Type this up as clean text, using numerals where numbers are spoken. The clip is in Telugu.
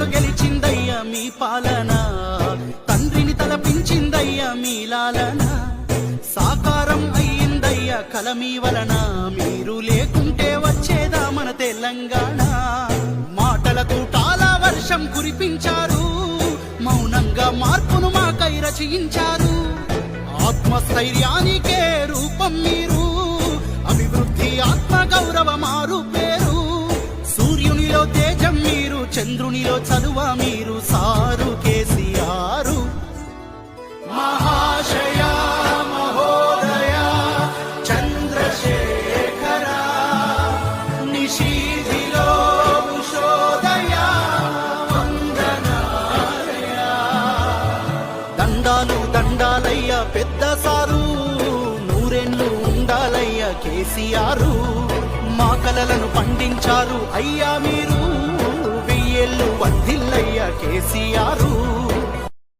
తెలంగాణలో గెలిచిందయ్యా మీ పాలన, తండ్రిని తలపించిందయ్యా మీ లాలన, సాకారం అయ్యిందయ్యా కల మీ వలన, మీరు లేకుంటే వచ్చేదా మన తెలంగాణ. మాటల తూటాల వర్షం కురిపించారు, మౌనంగా మార్పును మాకై రచయించారు. ఆత్మస్థైర్యానికే రూపం మీరు, అభివృద్ధి ఆత్మ గౌరవ మారు పేరు. సూర్యునిలో తేజం మీరు, చంద్రునిలో చలువ మీరు, సారు కేసీఆర్. మహాశయ మహోదయ చంద్రశేఖర, నిశీధిలో ఉషోదయ వందనాలయ. దండాలు దండాలయ్య పెద్ద సారు, నూరెళ్ళు ఉండాలయ్య కేసీఆర్. మా కలలను పండించారు అయ్యా మీరు, వెయ్యేళ్ళు వర్ధిల్లయ్య కేసీఆర్.